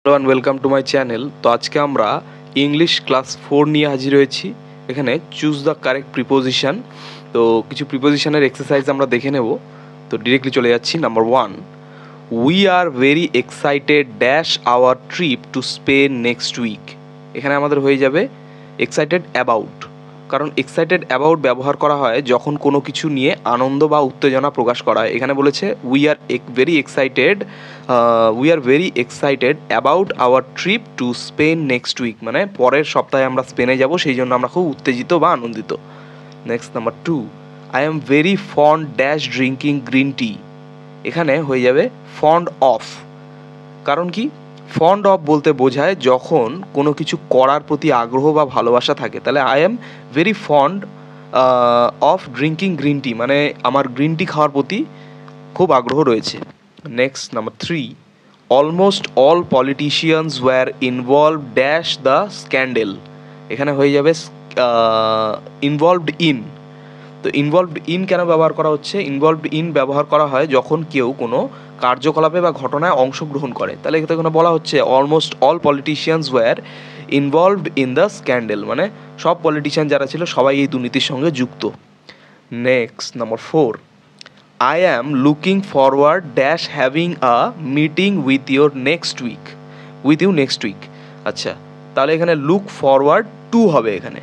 Hello and welcome to my channel. তো আজকে আমরা ইংলিশ ক্লাস 4 নিয়ে হাজির হয়েছি। এখানে চুজ দ্য কারেক্ট প্রিপোজিশন। তো কিছু প্রিপোজিশনের এক্সারসাইজ আমরা দেখে নেব। তো ডিরেক্টলি চলে যাচ্ছি। Number 1, we are very excited dash our trip to Spain next week. এখানে আমাদের হয়ে যাবে এক্সাইটেড অ্যাবাউট, কারণ এক্সাইটেড অ্যাবাউট ব্যবহার করা হয় যখন কোনো কিছু নিয়ে আনন্দ বা উত্তেজনা প্রকাশ করা হয়। এখানে বলেছে we are very excited about our trip to Spain next week, মানে পরের সপ্তাহে আমরা স্পেনে যাব, সেই জন্য আমরা খুব উত্তেজিত বা আনন্দিত। Next number 2, I am very fond dash drinking green টি। এখানে হয়ে যাবে ফন্ড অফ, কারণ কি ফন্ড অফ বলতে বোঝায় যখন কোনো কিছু করার প্রতি আগ্রহ বা ভালোবাসা থাকে। তাহলে I am very fond of drinking green tea, মানে আমার গ্রিন টি খাওয়ার প্রতি খুব আগ্রহ রয়েছে। Next number 3, almost all politicians were involve dash the scandal. এখানে হয়ে যাবে ইনভলভড ইন। তো ইনভলভড ইন কেন ব্যবহার করা হচ্ছে? ইনভলভড ইন ব্যবহার করা হয় যখন কেউ কোনো কার্যকলাপে বা ঘটনায় অংশগ্রহণ করে। তাহলে এখানে বলা হচ্ছে almost all politicians were involved in the scandal, মানে সব পলিটিশিয়ান যারা ছিল সবাই এই দুর্নীতির সঙ্গে যুক্ত। Next number 4, I am looking forward dash having a meeting with you next week. আচ্ছা, তাহলে এখানে লুক ফরওয়ার্ড টু হবে এখানে,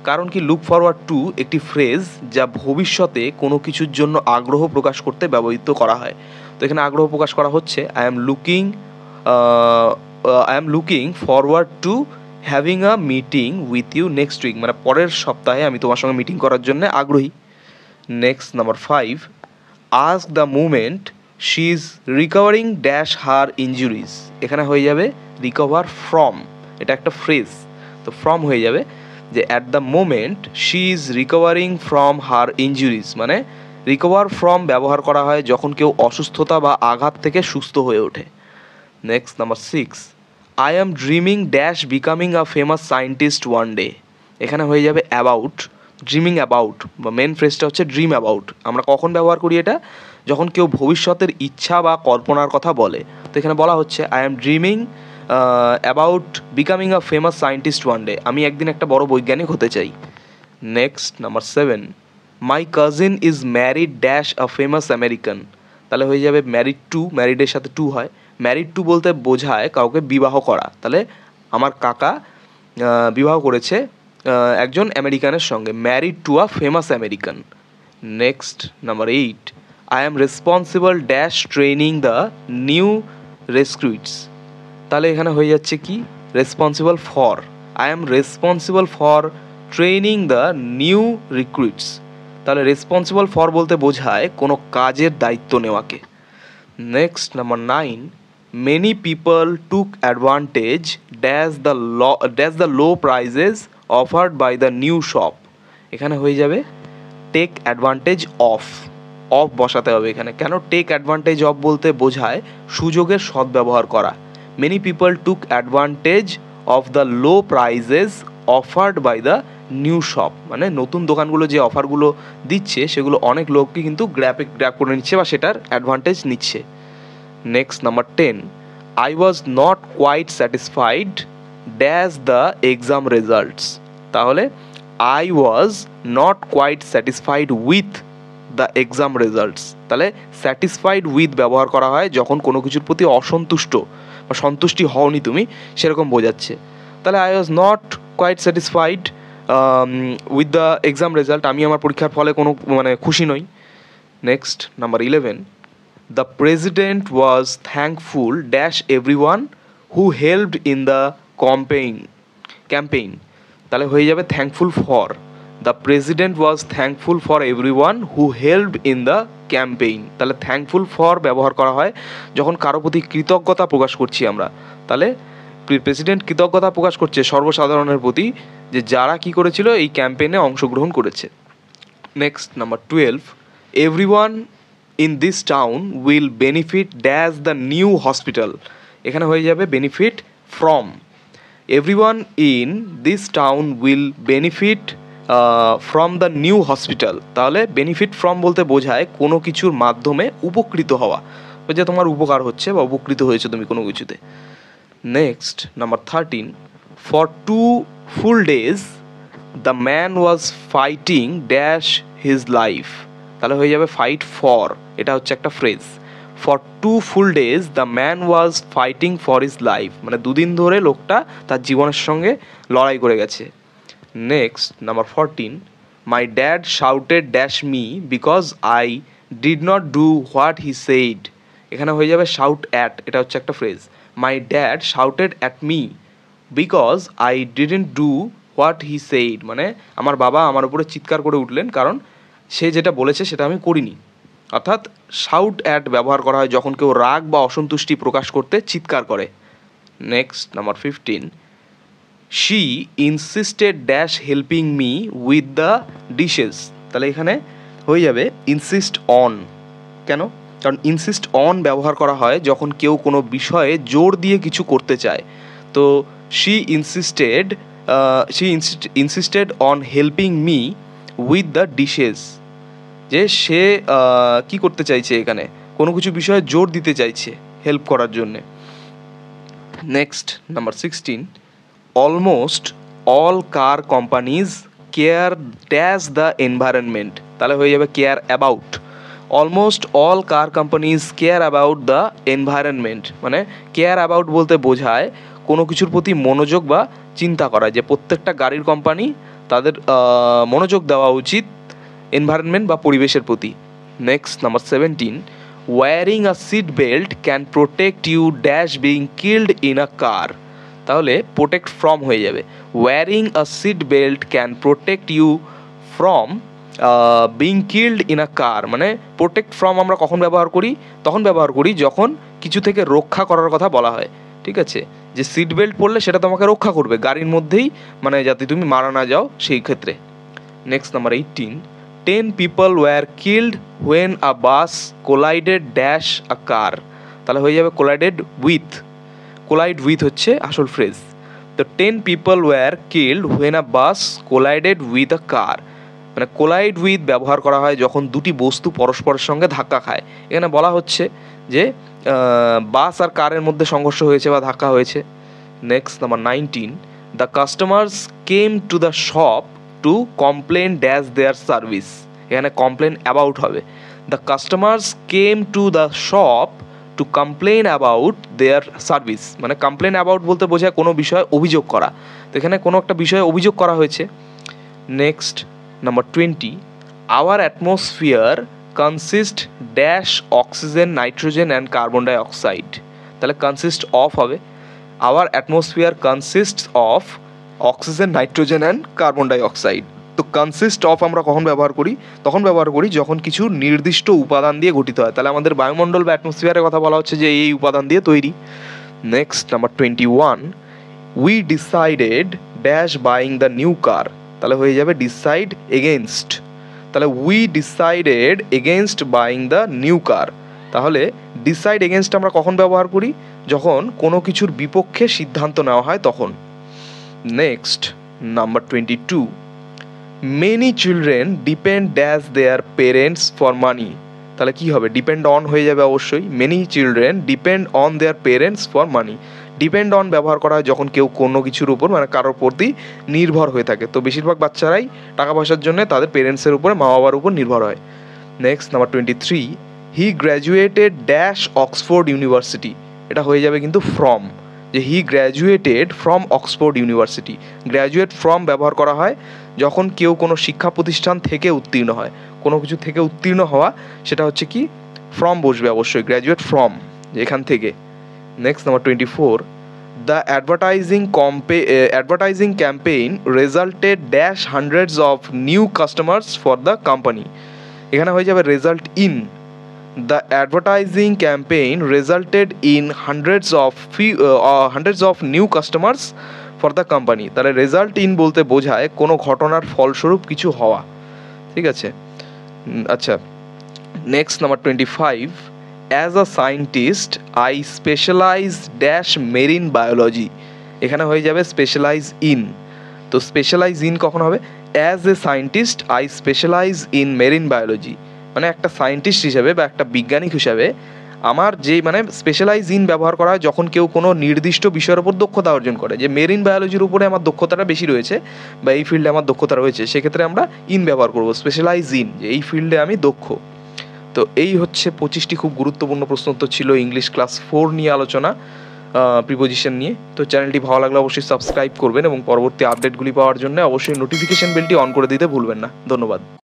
কারণ কি লুক ফরওয়ার্ড টু একটি ফ্রেজ যা ভবিষ্যতে কোনো কিছুর জন্য আগ্রহ প্রকাশ করতে ব্যবহৃত করা হয়। তো এখানে আগ্রহ প্রকাশ করা হচ্ছে I am looking forward to having a meeting with you next week, মানে পরের সপ্তাহে আমি তোমার সঙ্গে মিটিং করার জন্য আগ্রহী। Next number 5, ask the moment she is recovering dash her injuries. এখানে হয়ে যাবে রিকভার ফ্রম, এটা একটা ফ্রেজ, তো ফ্রম হয়ে যাবে যে at the moment she is recovering from her injuries, মানে রিকভার ফ্রম ব্যবহার করা হয় যখন কেউ অসুস্থতা বা আঘাত থেকে সুস্থ হয়ে ওঠে। Next number 6, I am dreaming dash becoming a famous scientist one day. এখানে হয়ে যাবে অ্যাবাউট, ড্রিমিং অ্যাবাউট, বা মেন ফ্রেজটা হচ্ছে ড্রিম অ্যাবাউট। আমরা কখন ব্যবহার করি এটা? যখন কেউ ভবিষ্যতের ইচ্ছা বা কল্পনার কথা বলে। তো এখানে বলা হচ্ছে I am dreaming about becoming a famous scientist one day, আমি একদিন একটা বড় বৈজ্ঞানিক হতে চাই। Next number 7, my cousin is married dash a famous American. তাহলে হয়ে যাবে ম্যারিড টু, ম্যারিডের সাথে টু হয়। ম্যারিড টু বলতে বোঝায় কাউকে বিবাহ করা। তাহলে আমার কাকা বিবাহ করেছে একজন আমেরিকানের সঙ্গে, married to a famous American. Next number 8, I am responsible dash training the new recruits. তাহলে এখানে হয়ে যাচ্ছে কি responsible for, I am responsible for training the new recruits. তাহলে রেসপন্সিবল ফর বলতে বোঝায় কোনো কাজের দায়িত্ব নেওয়াকে। Next number 9, many people took advantage dash the low prices offered by the new shop. এখানে হয়ে যাবে টেক অ্যাডভান্টেজ অফ, অফ বসাতে হবে এখানে। কেন টেক অ্যাডভান্টেজ অফ বলতে বোঝায় সুযোগের সদ্ব্যবহার করা। Many people took advantage of the low prices offered by the new shop, মানে নতুন দোকানগুলো যে অফারগুলো দিচ্ছে সেগুলো অনেক লোককে কিন্তু গ্র্যাব করে নিচ্ছে বা সেটার অ্যাডভান্টেজ নিচ্ছে। Next number 10, I was not quite satisfied dash the exam results. তাহলে I was not quite satisfied with the exam results. তাহলে স্যাটিসফাইড উইথ ব্যবহার করা হয় যখন কোনো কিছুর প্রতি অসন্তুষ্ট বা সন্তুষ্টি হওনি তুমি, সেরকম বোঝাচ্ছে। তাহলে I was not quite satisfied with the exam result, আমি আমার পরীক্ষার ফলে কোনো খুশি নই। Next number 11, the president was thankful dash everyone who helped in the campaign. তাহলে হয়ে যাবে thankful for, the president was thankful for everyone who helped in the campaign. তাহলে থ্যাঙ্কফুল ফর ব্যবহার করা হয় যখন কারো প্রতি কৃতজ্ঞতা প্রকাশ করছি আমরা। তাহলে প্রেসিডেন্ট কৃতজ্ঞতা প্রকাশ করছে সর্বসাধারণের প্রতি যে যারা কি করেছিল এই ক্যাম্পেইনে অংশগ্রহণ করেছে। Next number 12, everyone in this town will benefit dash the new hospital. এখানে হয়ে যাবে benefit from, everyone in this town will benefit from the new hospital. তাহলে বেনিফিট ফ্রম বলতে বোঝায় কোনো কিছুর মাধ্যমে উপকৃত হওয়া, যে তোমার উপকার হচ্ছে বা উপকৃত হয়েছে তুমি কোনো কিছুতে। Next number 13, for 2 full days the man was fighting dash his life. তাহলে হয়ে যাবে ফাইট ফর, এটা হচ্ছে একটা phrase. For 2 full days the man was fighting for his life, মানে দুদিন ধরে লোকটা তার জীবনের সঙ্গে লড়াই করে গেছে। Next number 14, my dad shouted dash me because I did not do what he said. এখানে হয়ে যাবে শাউট অ্যাট, এটা হচ্ছে একটা phrase. My dad shouted at me because I didn't do what he said, মানে আমার বাবা আমার উপরে চিৎকার করে উঠলেন কারণ সে যেটা বলেছে সেটা আমি করিনি। অর্থাৎ শাউট অ্যাট ব্যবহার করা হয় যখন কেউ রাগ বা অসন্তুষ্টি প্রকাশ করতে চিৎকার করে। Next number 15, she insisted dash helping me with the dishes. তাহলে এখানে হয়ে যাবে ইনসিস্ট অন। কেন? কারণ ইনসিস্ট অন ব্যবহার করা হয় যখন কেউ কোনো বিষয়ে জোর দিয়ে কিছু করতে চায়। তো she insisted on helping me with the dishes, যে সে কি করতে চাইছে, এখানে কোনো কিছু বিষয়ে জোর দিতে চাইছে হেল্প করার জন্যে। Next number 16, almost all car companies care dash the environment. তাহলে হয়ে যাবে care about. Almost all car companies care about the environment, মানে কেয়ার অ্যাবাউট বলতে বোঝায় কোনো কিছুর প্রতি মনোযোগ বা চিন্তা করা, যে প্রত্যেকটা গাড়ির কোম্পানি তাদের মনোযোগ দেওয়া উচিত এনভায়রনমেন্ট বা পরিবেশের প্রতি। Next number 17, wearing a seat belt can protect you dash being killed in a car. তাহলে প্রোটেক্ট ফ্রম হয়ে যাবে। Wearing a seat belt can protect you from being killed in a car, মানে protect from আমরা কখন ব্যবহার করি? তখন ব্যবহার করি যখন কিছু থেকে রক্ষা করার কথা বলা হয়। ঠিক আছে, যে সিট বেল্ট পরলে সেটা তোমাকে রক্ষা করবে গাড়ির মধ্যেই, মানে যাতে তুমি মারা না যাও সেই ক্ষেত্রে। Next number 18, 10 people were killed when a bus collided dash a car। তাহলে হয়ে যাবে collide with হচ্ছে আসল ফ্রেজ। তো 10 people were killed when a bus collided with a car, মানে collide with ব্যবহার করা হয় যখন দুটি বস্তু পরস্পরের সঙ্গে ধাক্কা খায়। এখানে বলা হচ্ছে যে বাস আর কারের মধ্যে সংঘর্ষ হয়েছে বা ধাক্কা হয়েছে। Next number 19, the customers came to the shop to complain dash their service. এখানে কমপ্লেন অ্যাবাউট হবে। The customers came to the shop to complain about their service, মানে কমপ্লেন অ্যাবাউট বলতে বোঝায় কোনো বিষয়ে অভিযোগ করা। তো এখানে কোনো একটা বিষয়ে অভিযোগ করা হয়েছে। Next number 20, our atmosphere consist dash oxygen nitrogen and carbon dioxide. তাহলে কনসিস্ট অফ হবে। Our atmosphere consist of oxygen nitrogen and carbon dioxide. তো কনসিস্ট অফ আমরা কখন ব্যবহার করি? তখন ব্যবহার করি যখন কিছু নির্দিষ্ট উপাদান দিয়ে গঠিত হয়। তাহলে আমাদের বায়ুমণ্ডল বা অ্যাটমসফিয়ারের কথা বলা হচ্ছে যে এই উপাদান দিয়ে তৈরি। Next number 21, we decided dash buying the new car. তাহলে হয়ে যাবে ডিসাইড এগেনস্ট। তাহলে we decided against buying the new car. তাহলে ডিসাইড এগেনস্ট আমরা কখন ব্যবহার করি? যখন কোনো কিছুর বিপক্ষে সিদ্ধান্ত নেওয়া হয় তখন। Next number 22, many children depend dash their parents for money. তাহলে কী হবে? ডিপেন্ড অন হয়ে যাবে অবশ্যই। Many children depend on their parents for money. Depend on ব্যবহার করা হয় যখন কেউ কোনো কিছুর উপর, মানে কারোর প্রতি নির্ভর হয়ে থাকে। তো বেশিরভাগ বাচ্চারাই টাকা পয়সার জন্য তাদের পেরেন্টসের উপরে, মা বাবার উপর নির্ভর হয়। Next number 23, he graduated dash Oxford University. এটা হয়ে যাবে কিন্তু ফ্রম, যে he graduated from Oxford University. Graduate from ব্যবহার করা হয় যখন কেউ কোনো শিক্ষা প্রতিষ্ঠান থেকে উত্তীর্ণ হয়। কোনো কিছু থেকে উত্তীর্ণ হওয়া, সেটা হচ্ছে কি ফ্রম বসবে অবশ্যই, গ্র্যাজুয়েট ফ্রম এখান থেকে। Next number 24, the advertising campaign resulted dash hundreds of new customers for the company. এখানে হয়ে যাবে result in. The advertising campaign resulted in hundreds of new customers for the company. তাহলে result in বলতে বোঝায় কোনো ঘটনার ফলস্বরূপ কিছু হওয়া। ঠিক আছে, আচ্ছা। Next number 25, as a scientist I specialize dash marine biology. এখানে হয়ে যাবে স্পেশালাইজ ইন। তো স্পেশালাইজ ইন কখন হবে? As a scientist I specialize in marine biology, মানে একটা সায়েন্টিস্ট হিসাবে বা একটা বিজ্ঞানী হিসাবে আমার যেই মানে স্পেশালাইজ ইন ব্যবহার করা হয় যখন কেউ কোনো নির্দিষ্ট বিষয়ের উপর দক্ষতা অর্জন করে, যে মেরিন বায়োলজির উপরে আমার দক্ষতাটা বেশি রয়েছে বা এই ফিল্ডে আমার দক্ষতা রয়েছে, সেক্ষেত্রে আমরা ইন ব্যবহার করবো, স্পেশালাইজ ইন, যে এই ফিল্ডে আমি দক্ষ। তো এই হচ্ছে 25টি খুব গুরুত্বপূর্ণ প্রশ্ন উত্তর ছিল ইংলিশ ক্লাস 4 নিয়ে আলোচনা, প্রিপোজিশন নিয়ে। তো চ্যানেলটি ভালো লাগলে অবশ্যই সাবস্ক্রাইব করবেন এবং পরবর্তী আপডেটগুলি পাওয়ার জন্য অবশ্যই নোটিফিকেশন বেলটি অন করে দিতে ভুলবেন না। ধন্যবাদ।